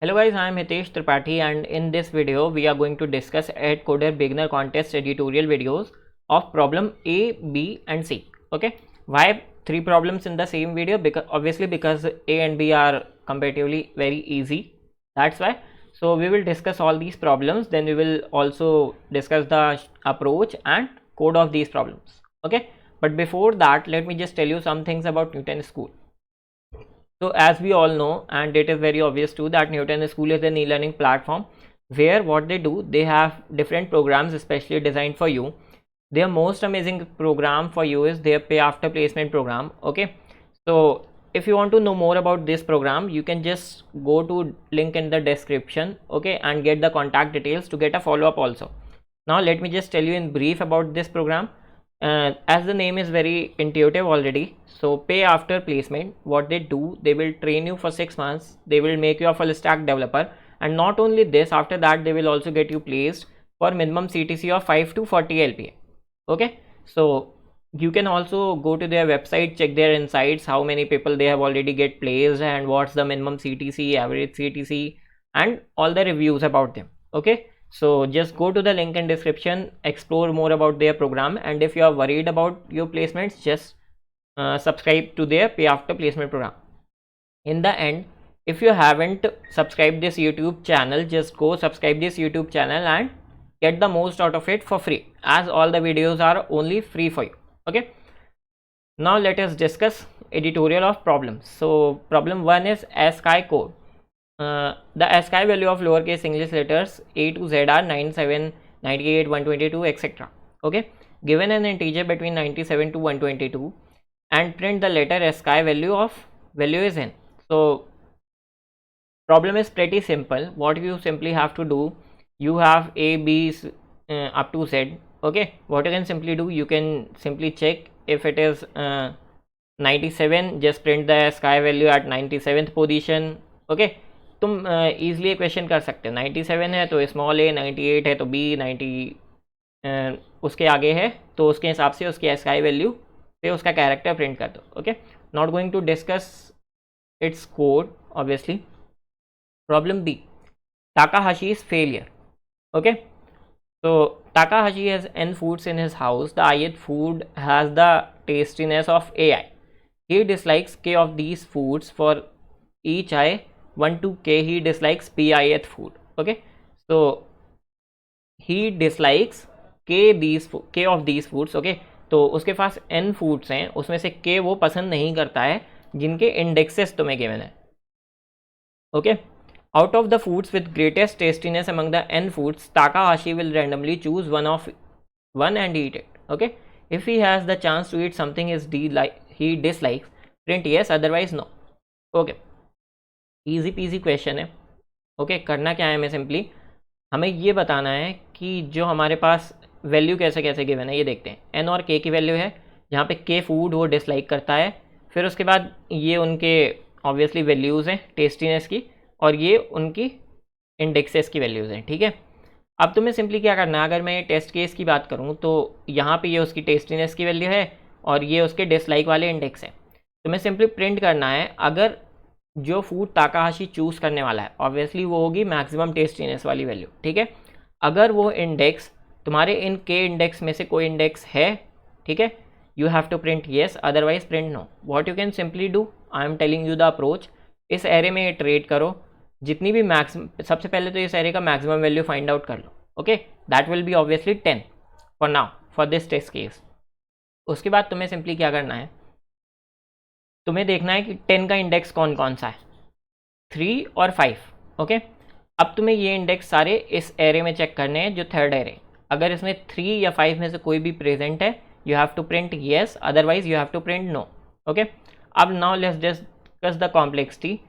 Hello guys, I am Hitesh Tripathi and in this video we are going to discuss EdCoder beginner contest editorial videos of problem A, B and C. Okay, why three problems in the same video? Because A and B are comparatively very easy, that's why. So we will discuss all these problems, then we will also discuss the approach and code of these problems. Okay, but before that let me just tell you some things about Newton School. So as we all know, and it is very obvious too, that Newton School is an e-learning platform where what they do, they have different programs especially designed for you. Their most amazing program for you is their pay after placement program. Okay, so if you want to know more about this program, you can just go to link in the description, okay, and get the contact details to get a follow-up also. Now let me just tell you in brief about this program. As the name is very intuitive already, so pay after placement, what they do, they will train you for 6 months, they will make you a full stack developer, and not only this, after that they will also get you placed for minimum CTC of 5 to 40 LPA. Okay, so you can also go to their website, check their insights, how many people they have already get placed and what's the minimum CTC, average CTC, and all the reviews about them. Okay, so just go to the link in description, explore more about their program, and if you are worried about your placements, just subscribe to their pay after placement program. In the end, if you haven't subscribed this YouTube channel, just go subscribe this YouTube channel and get the most out of it for free, as all the videos are only free for you. Okay, now let us discuss editorial of problems. So problem 1 is ASCII code. The ASCII value of lowercase English letters A to Z are 97, 98, 122, etc. Okay, given an integer between 97 to 122 and print the letter ASCII value is n. So problem is pretty simple. What you simply have to do, you have A, B up to Z. Okay, what you can simply do, you can simply check if it is 97, just print the ASCII value at 97th position. Okay, तुम easily question कर सकते हो, 97 है तो small ए, 98 है तो B, 90 उसके आगे है तो उसके हिसाब से उसकी ASCII वैल्यू पे उसका कैरेक्टर प्रिंट कर दो. Okay, not going to discuss its code obviously. Problem B, Takahashi's failure. Okay, so Takahashi has n foods in his house. The ith food has the tastiness of AI. He dislikes k of these foods. For each I 1 to k he dislikes pith food. Okay, so he dislikes k of these foods. Okay, तो उसके पास n foods हैं, उसमें से k वो पसंद नहीं करता है जिनके इंडेक्सेस तुम्हें गिवन है. Okay, out of the foods with greatest tastiness among the n foods, Takahashi will randomly choose one and eat it. Okay, if he has the chance to eat something he dislikes, print yes, otherwise no. Okay, easy peasy question है. Okay, करना क्या है, हमें simply हमें ये बताना है कि जो हमारे पास वैल्यू कैसे कैसे गिवन है ये देखते हैं. एन और के की वैल्यू है, जहाँ पे के फूड वो डिसलाइक करता है, फिर उसके बाद ये उनके ऑब्वियसली वैल्यूज़ हैं टेस्टीनेस की, और ये उनकी इंडेक्सेस की वैल्यूज़ हैं. ठीक है, अब तुम्हें सिंपली क्या करना है, अगर मैं टेस्ट केस की बात करूँ तो यहाँ पे ये उसकी टेस्टीनेस की वैल्यू है और ये उसके डिसलाइक वाले इंडेक्स हैं. तुम्हें सिंपली प्रिंट करना है अगर जो फूड ताकाहाशी चूज़ करने वाला है ऑब्वियसली वो होगी मैक्सिमम टेस्टीनेस वाली वैल्यू. ठीक है, अगर वो इंडेक्स तुम्हारे इन के इंडेक्स में से कोई इंडेक्स है, ठीक है, you have to print yes, otherwise print no. What you can simply do, I am telling you the approach. इस एरे में इटरेट करो, जितनी भी सबसे पहले तो इस एरे का मैक्सिमम वैल्यू फाइंड आउट कर लो. Okay, that will be obviously 10 for now for this test case. उसके बाद तुम्हें सिंपली क्या करना है, तुम्हें देखना है कि 10 का इंडेक्स कौन कौन सा है, 3 और 5. ओके, अब तुम्हें ये इंडेक्स सारे इस एरे में चेक करने हैं जो थर्ड एरे. अगर इसमें 3 या 5 में से कोई भी प्रेजेंट है, you have to print yes, otherwise you have to print no. Okay, अब now let's discuss the complexity.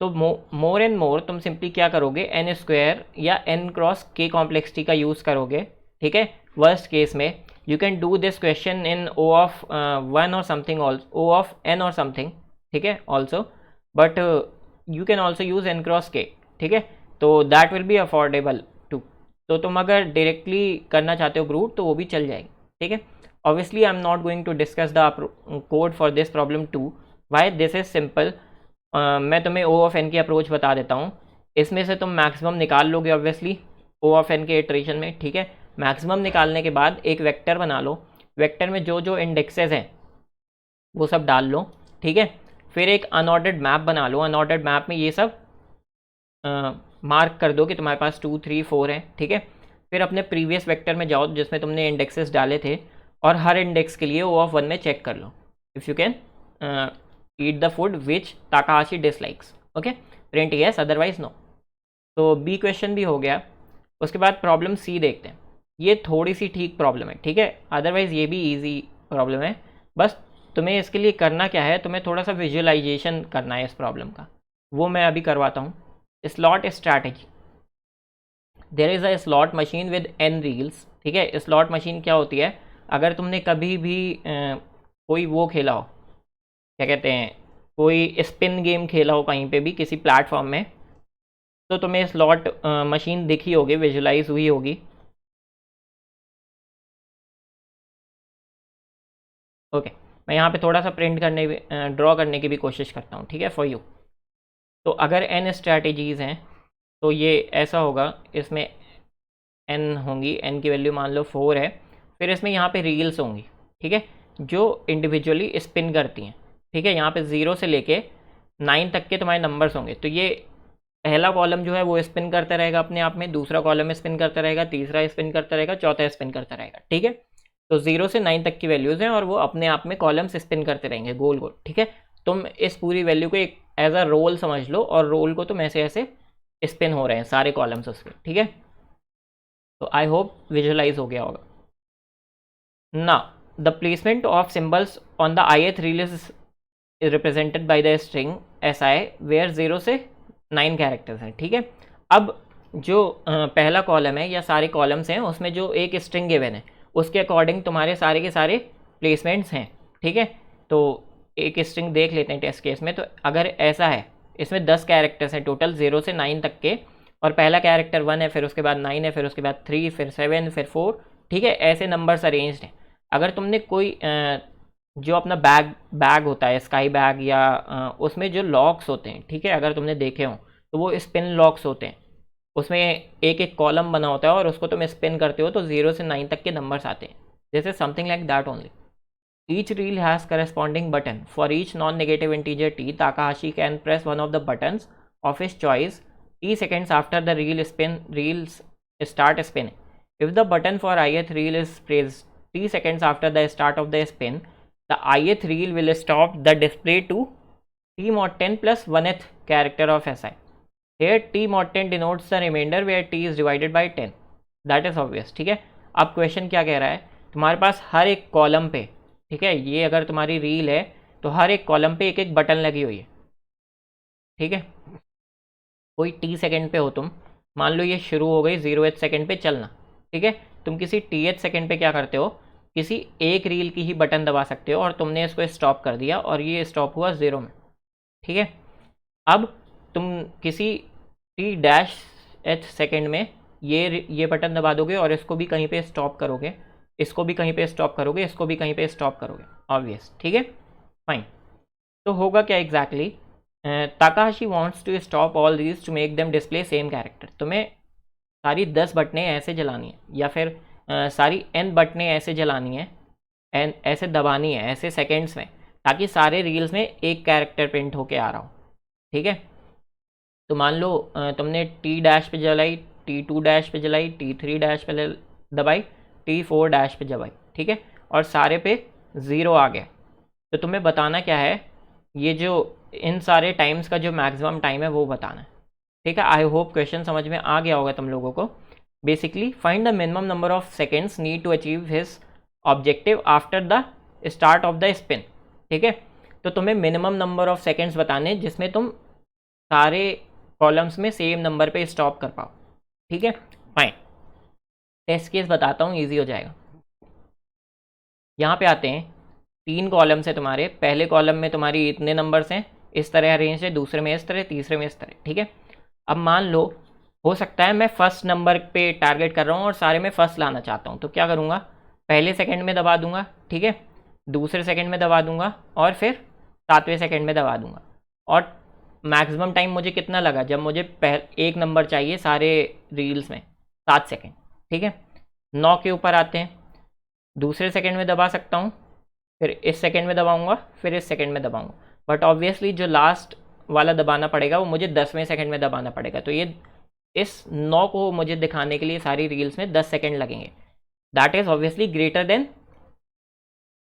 तो मोर एंड मोर तुम सिंपली क्या करोगे, एन स्क्वायर या एन क्रॉस के कॉम्प्लेक्सिटी का यूज़ करोगे. ठीक है, वर्स्ट केस में you can do this question in O of 1 और समथिंग, ओ ऑफ एन और समथिंग. ठीक है, also, but you can also use N cross के. ठीक है, तो that will be affordable too. तो तुम अगर डायरेक्टली करना चाहते हो ब्रूट तो वो भी चल जाएगी. ठीक है, obviously I am not going to discuss the code for this problem 2. Why, this is simple. मैं तुम्हें ओ ऑफ एन की अप्रोच बता देता हूँ इसमें से तुम मैक्सिमम निकाल लोगे ऑब्वियसली ओ ऑफ एन के इटरेशन में, ठीक है। मैक्सिमम निकालने के बाद एक वेक्टर बना लो, वेक्टर में जो जो इंडेक्सेस हैं वो सब डाल लो, ठीक है। फिर एक अनऑर्डर्ड मैप बना लो, अनऑर्डर्ड मैप में ये सब मार्क कर दो कि तुम्हारे पास 2 3 4 है, ठीक है। फिर अपने प्रीवियस वेक्टर में जाओ जिसमें तुमने इंडेक्सेस डाले थे, और हर इंडेक्स के लिए ओ ऑफ 1 में चेक कर लो if you can eat the food which Takahashi dislikes, okay. Print yes otherwise no. तो बी क्वेश्चन भी हो गया। उसके बाद प्रॉब्लम सी देखते हैं। ये थोड़ी सी ठीक प्रॉब्लम है, ठीक है, अदरवाइज़ ये भी ईजी प्रॉब्लम है। बस तुम्हें इसके लिए करना क्या है, तुम्हें थोड़ा सा विजुअलाइजेशन करना है इस प्रॉब्लम का, वो मैं अभी करवाता हूँ। Slot strategy. There is a slot machine with n reels, ठीक है। स्लॉट मशीन क्या होती है, अगर तुमने कभी भी कोई वो खेला हो, क्या कहते हैं, कोई स्पिन गेम खेला हो कहीं पे भी किसी प्लेटफॉर्म में, तो तुम्हें स्लॉट मशीन दिखी होगी, विजुलाइज हुई होगी। ओके, मैं यहाँ पे थोड़ा सा प्रिंट करने ड्रॉ करने की भी कोशिश करता हूँ, ठीक है, फॉर यू। तो अगर n स्ट्रैटेजीज़ हैं तो ये ऐसा होगा, इसमें n होंगी, n की वैल्यू मान लो 4 है। फिर इसमें यहाँ पे रील्स होंगी, ठीक है, जो इंडिविजुअली स्पिन करती हैं, ठीक है। यहाँ पे 0 से लेके 9 तक के तुम्हारे नंबर्स होंगे। तो ये पहला कॉलम जो है वो स्पिन करता रहेगा अपने आप में, दूसरा कॉलम स्पिन करता रहेगा, तीसरा स्पिन करता रहेगा, चौथा स्पिन करता रहेगा, ठीक है। तो 0 से 9 तक की वैल्यूज़ हैं और वो अपने आप में कॉलम्स स्पिन करते रहेंगे गोल गोल, ठीक है। तुम इस पूरी वैल्यू को एक एज अ रोल समझ लो, और रोल को तुम ऐसे ऐसे स्पिन हो रहे हैं सारे कॉलम्स उसके, ठीक है। तो आई होप विजुअलाइज हो गया होगा ना। The placement of symbols on the ith reel is represented by the string si where 0 से 9 कैरेक्टर्स हैं, ठीक है। अब जो पहला कॉलम है या सारे कॉलम्स हैं उसमें जो एक स्ट्रिंग गिवन है उसके अकॉर्डिंग तुम्हारे सारे के सारे प्लेसमेंट्स हैं, ठीक है। तो एक स्ट्रिंग देख लेते हैं टेस्ट केस में। तो अगर ऐसा है, इसमें 10 कैरेक्टर्स हैं टोटल 0 से 9 तक के, और पहला कैरेक्टर 1 है, फिर उसके बाद 9 है, फिर उसके बाद 3, फिर 7, फिर 4, ठीक है। ऐसे नंबर्स अरेंज्ड हैं। अगर तुमने कोई जो अपना बैग होता है, स्काई बैग या उसमें जो लॉक्स होते हैं, ठीक है, अगर तुमने देखे हो तो वो स्पिन लॉक्स होते हैं। उसमें एक एक कॉलम बना होता है और उसको तुम स्पिन करते हो तो 0 से 9 तक के नंबर्स आते हैं। This is something like that only. Each reel has corresponding button. For each non-negative integer t, Takahashi can press one of the buttons of his choice t seconds after the reels start spinning. If the button for ith reel is pressed t seconds after the start of the spin, the ith reel will stop the display to t mod 10 plus 1th character of si. Here t mod 10 denotes the remainder where t is divided by 10. That is obvious, ठीक है। अब question क्या कह रहा है, तुम्हारे पास हर एक column पे, ठीक है, ये अगर तुम्हारी रील है तो हर एक कॉलम पे एक एक बटन लगी हुई है, ठीक है। कोई टी सेकंड पे हो तुम, मान लो ये शुरू हो गई 0th सेकंड पे चलना, ठीक है। तुम किसी टीएथ सेकंड पे क्या करते हो, किसी एक रील की ही बटन दबा सकते हो और तुमने इसको स्टॉप कर दिया और ये स्टॉप हुआ 0 में, ठीक है। अब तुम किसी टी डैश एथ सेकेंड में ये बटन दबा दोगे और इसको भी कहीं पे स्टॉप करोगे, इसको भी कहीं पे स्टॉप करोगे, इसको भी कहीं पे स्टॉप करोगे, ऑब्वियस, ठीक है, फाइन। तो होगा क्या exactly, Takahashi wants to stop all these to make them display same character. तुम्हें सारी 10 बटनें ऐसे जलानी है या फिर सारी n बटनें ऐसे जलानी है, एन ऐसे दबानी है ऐसे सेकेंड्स में, ताकि सारे रील्स में एक कैरेक्टर प्रिंट होके आ रहा हो, ठीक है। तो मान लो तुमने टी डैश पे जलाई, T2 डैश पे जलाई, T3 डैश पे दबाई, T4 डैश पे दबाई, ठीक है, और सारे पे 0 आ गया। तो तुम्हें बताना क्या है, ये जो इन सारे टाइम्स का जो मैक्सिमम टाइम है वो बताना है, ठीक है। आई होप क्वेश्चन समझ में आ गया होगा तुम लोगों को। Basically find the minimum number of seconds need to achieve his objective after the start of the spin, ठीक है। तो तुम्हें मिनिमम नंबर ऑफ सेकेंड्स बताने जिसमें तुम सारे कॉलम्स में सेम नंबर पे स्टॉप कर पाओ, ठीक है, फाइन। टेस्ट केस बताता हूँ, ईजी हो जाएगा। यहाँ पे आते हैं, 3 कॉलम्स है तुम्हारे, पहले कॉलम में तुम्हारी इतने नंबर्स हैं, इस तरह अरेंज है, दूसरे में इस तरह, तीसरे में इस तरह, ठीक है। अब मान लो हो सकता है मैं फर्स्ट नंबर पे टारगेट कर रहा हूँ और सारे में फर्स्ट लाना चाहता हूँ, तो क्या करूँगा, पहले सेकंड में दबा दूंगा, ठीक है, दूसरे सेकंड में दबा दूंगा और फिर 7वें सेकंड में दबा दूंगा, और मैक्सिमम टाइम मुझे कितना लगा, जब मुझे एक नंबर चाहिए सारे रील्स में, 7 सेकेंड। ठीक है, 9 के ऊपर आते हैं, दूसरे सेकेंड में दबा सकता हूँ, फिर इस सेकेंड में दबाऊंगा, फिर इस सेकेंड में दबाऊंगा, बट ऑब्वियसली जो लास्ट वाला दबाना पड़ेगा वो मुझे 10वें सेकेंड में दबाना पड़ेगा। तो ये इस 9 को मुझे दिखाने के लिए सारी रील्स में 10 सेकेंड लगेंगे। That is obviously greater than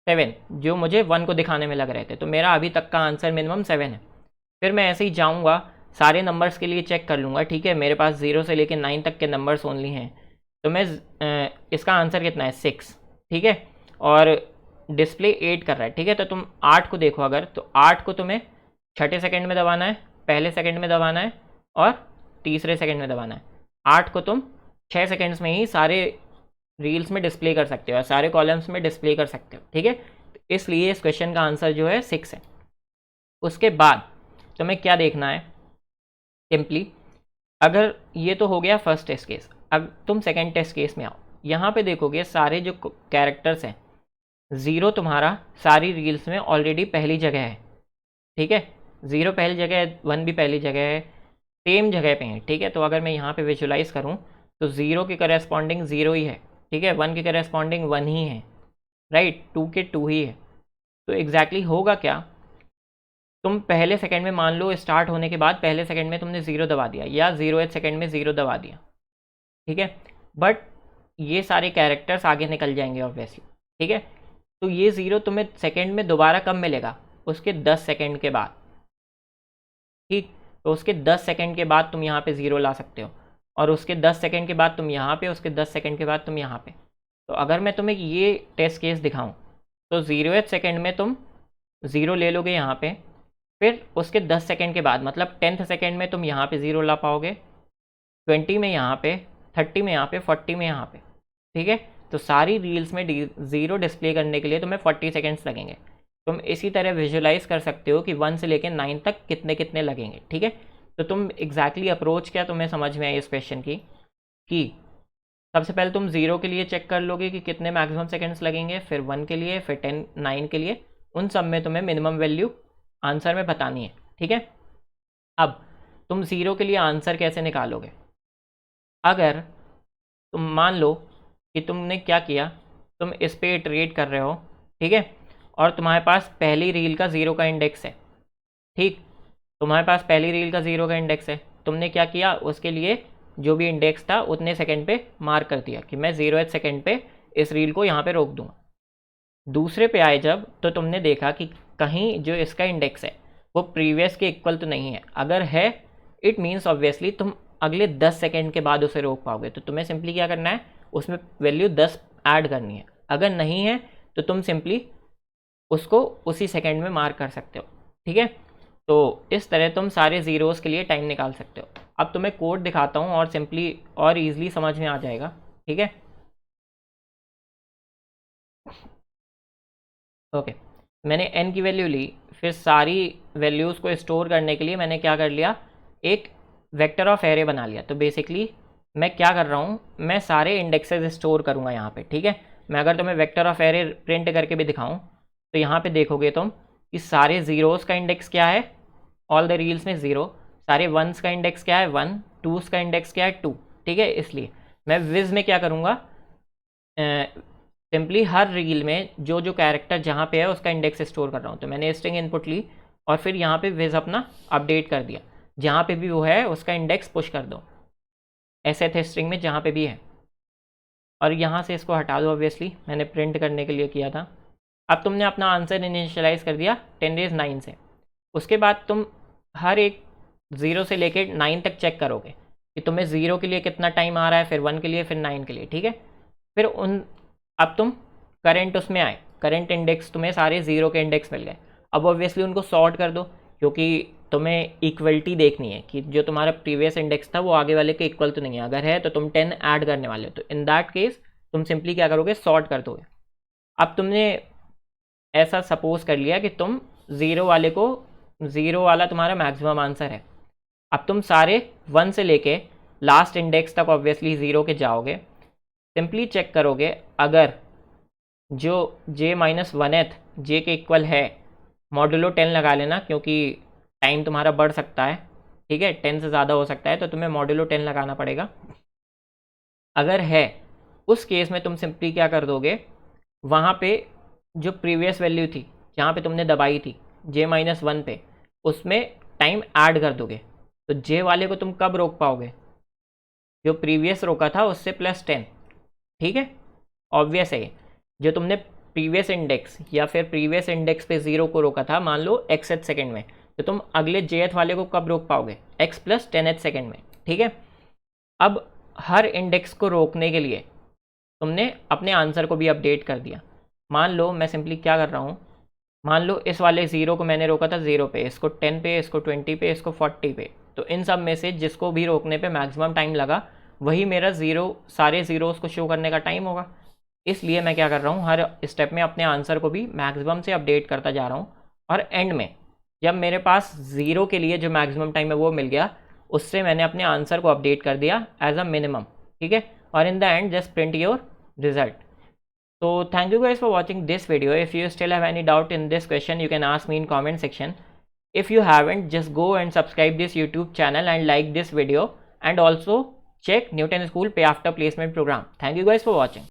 7 जो मुझे 1 को दिखाने में लग रहे थे। तो मेरा अभी तक का आंसर मिनिमम 7 है। फिर मैं ऐसे ही जाऊँगा, सारे नंबर्स के लिए चेक कर लूँगा। ठीक है, मेरे पास 0 से लेकर 9 तक के नंबर्स ओनली हैं, तो मैं इसका आंसर कितना है 6। ठीक है, और डिस्प्ले 8 कर रहा है। ठीक है, तो तुम 8 को देखो अगर, तो 8 को तुम्हें छठे सेकंड में दबाना है, पहले सेकंड में दबाना है और तीसरे सेकंड में दबाना है। 8 को तुम 6 सेकंड्स में ही सारे रील्स में डिस्प्ले कर सकते हो और सारे कॉलम्स में डिस्प्ले कर सकते हो। ठीक है, इसलिए इस क्वेश्चन का आंसर जो है 6 है। उसके बाद तुम्हें क्या देखना है, सिंपली अगर ये तो हो गया फर्स्ट टेस्ट केस, अब तुम सेकंड टेस्ट केस में आओ। यहाँ पे देखोगे सारे जो कैरेक्टर्स हैं, 0 तुम्हारा सारी रील्स में ऑलरेडी पहली जगह है। ठीक है, 0 पहली जगह है, 1 भी पहली जगह है, सेम जगह पे हैं। ठीक है, तो अगर मैं यहाँ पे विजुलाइज करूँ तो 0 के करेस्पॉन्डिंग 0 ही है। ठीक है, 1 के करेस्पॉन्डिंग 1 ही है, राइट, 2 के 2 ही है। तो एग्जैक्टली होगा क्या, तुम पहले सेकंड में मान लो स्टार्ट होने के बाद पहले सेकंड में तुमने 0 दबा दिया या 0th सेकंड में 0 दबा दिया। ठीक है, बट ये सारे कैरेक्टर्स आगे निकल जाएंगे ऑब्वियसली। ठीक है, तो ये 0 तुम्हें सेकंड में दोबारा कब मिलेगा, उसके 10 सेकंड के बाद। ठीक, तो उसके 10 सेकंड के बाद तुम यहाँ पे 0 ला सकते हो, और उसके 10 सेकंड के बाद तुम यहाँ पे, उसके 10 सेकंड के बाद तुम यहाँ पे। तो अगर मैं तुम्हें ये टेस्ट केस दिखाऊं तो 0th सेकंड में तुम 0 ले लोगे यहाँ पे, फिर उसके 10 सेकंड के बाद मतलब 10th सेकंड में तुम यहाँ पे 0 ला पाओगे, 20 में यहाँ पे, 30 में यहाँ पे, 40 में यहाँ पे। ठीक है, तो सारी रील्स में 0 डिस्प्ले करने के लिए तुम्हें 40 सेकेंड्स लगेंगे। तुम इसी तरह विजुलाइज कर सकते हो कि 1 से लेकर 9 तक कितने कितने लगेंगे। ठीक है, तो तुम एग्जैक्टली अप्रोच क्या तुम्हें समझ में आई इस क्वेश्चन की, कि सबसे पहले तुम 0 के लिए चेक कर लोगे कि कितने मैक्सिमम सेकेंड्स लगेंगे, फिर 1 के लिए, फिर 10 9 के लिए, उन सब में तुम्हें मिनिमम वैल्यू आंसर में बतानी है। ठीक है, अब तुम 0 के लिए आंसर कैसे निकालोगे, अगर तुम मान लो कि तुमने क्या किया, तुम इस पे इटरेट कर रहे हो। ठीक है, और तुम्हारे पास पहली रील का 0 का इंडेक्स है। ठीक, तुम्हारे पास पहली रील का 0 का इंडेक्स है, तुमने क्या किया, उसके लिए जो भी इंडेक्स था उतने सेकंड पे मार्क कर दिया कि मैं 0th सेकंड पे इस रील को यहाँ पे रोक दूँगा। दूसरे पे आए जब, तो तुमने देखा कि कहीं जो इसका इंडेक्स है वो प्रीवियस के इक्वल तो नहीं है। अगर है, इट मीन्स ऑब्वियसली तुम अगले 10 सेकंड के बाद उसे रोक पाओगे। तो तुम्हें सिंपली क्या करना है, उसमें वैल्यू 10 ऐड करनी है। अगर नहीं है तो तुम सिंपली उसको उसी सेकंड में मार्क कर सकते हो। ठीक है, तो इस तरह तुम सारे ज़ीरोज़ के लिए टाइम निकाल सकते हो। अब तुम्हें कोड दिखाता हूँ और सिंपली और ईजिली समझ में आ जाएगा। ठीक है, ओके, मैंने n की वैल्यू ली, फिर सारी वैल्यूज़ को स्टोर करने के लिए मैंने क्या कर लिया, एक वेक्टर ऑफ एरे बना लिया। तो बेसिकली मैं क्या कर रहा हूँ, मैं सारे इंडेक्सेस स्टोर करूँगा यहाँ पे। ठीक है, मैं अगर तुम्हें वेक्टर ऑफ एरे प्रिंट करके भी दिखाऊँ तो यहाँ पे देखोगे तुम कि सारे ज़ीरोज़ का इंडेक्स क्या है, ऑल द रील्स में 0, सारे वंस का इंडेक्स क्या है 1, टूज़ का इंडेक्स क्या है 2। ठीक है, इसलिए मैं विज में क्या करूँगा, सिंपली हर रील में जो जो कैरेक्टर जहाँ पे है उसका इंडेक्स स्टोर कर रहा हूँ। तो मैंने स्ट्रिंग इनपुट ली और फिर यहाँ पे विज अपना अपडेट कर दिया, जहाँ पे भी वो है उसका इंडेक्स पुश कर दो, ऐसे थे स्ट्रिंग में जहाँ पे भी है, और यहाँ से इसको हटा दो। ऑब्वियसली मैंने प्रिंट करने के लिए किया था। अब तुमने अपना आंसर इनिशियलाइज़ कर दिया 10 रेज़ 9 से। उसके बाद तुम हर एक 0 से लेके 9 तक चेक करोगे कि तुम्हें 0 के लिए कितना टाइम आ रहा है, फिर 1 के लिए, फिर 9 के लिए। ठीक है, फिर अब तुम करंट उसमें आए, करंट इंडेक्स तुम्हें सारे 0 के इंडेक्स मिल गए। अब ऑब्वियसली उनको सॉर्ट कर दो, क्योंकि तुम्हें इक्वलिटी देखनी है कि जो तुम्हारा प्रीवियस इंडेक्स था वो आगे वाले के इक्वल तो नहीं है। अगर है तो तुम 10 ऐड करने वाले हो, तो इन दैट केस तुम सिंपली क्या करोगे, सॉर्ट कर दोगे। अब तुमने ऐसा सपोज कर लिया कि तुम 0 वाला तुम्हारा मैक्सिमम आंसर है। अब तुम सारे 1 से लेके लास्ट इंडेक्स तक ऑब्वियसली 0 के जाओगे, सिंपली चेक करोगे अगर जो j-1th j के इक्वल है, मॉडुलो 10 लगा लेना, क्योंकि टाइम तुम्हारा बढ़ सकता है, ठीक है, 10 से ज़्यादा हो सकता है, तो तुम्हें मॉड्यूलो 10 लगाना पड़ेगा। अगर है उस केस में तुम सिंपली क्या कर दोगे, वहाँ पे जो प्रीवियस वैल्यू थी जहाँ पे तुमने दबाई थी J-1 पे, उसमें टाइम ऐड कर दोगे। तो J वाले को तुम कब रोक पाओगे, जो प्रीवियस रोका था उससे +10, ठीक है, ऑब्वियस है। जो तुमने प्रीवियस इंडेक्स या फिर प्रीवियस इंडेक्स पे 0 को रोका था, मान लो xth सेकेंड में, तो तुम अगले jth वाले को कब रोक पाओगे, x + 10th सेकेंड में, ठीक है। अब हर इंडेक्स को रोकने के लिए तुमने अपने आंसर को भी अपडेट कर दिया। मान लो मैं सिंपली क्या कर रहा हूँ, मान लो इस वाले 0 को मैंने रोका था 0 पे, इसको 10 पे, इसको 20 पे, इसको 40 पे, तो इन सब में से जिसको भी रोकने पे मैक्सिमम टाइम लगा वही मेरा सारे ज़ीरोज़ को शो करने का टाइम होगा। इसलिए मैं क्या कर रहा हूँ, हर स्टेप में अपने आंसर को भी मैक्सिमम से अपडेट करता जा रहा हूँ, और एंड में जब मेरे पास 0 के लिए जो मैक्सिमम टाइम है वो मिल गया, उससे मैंने अपने आंसर को अपडेट कर दिया एज अ मिनिमम, ठीक है। और in the end just print your result. So thank you guys for watching this video. If you still have any doubt in this question, you can ask me in comment section. If you haven't, just go and subscribe this YouTube channel and like this video, and also check Newton School Pay After Placement program. Thank you guys for watching.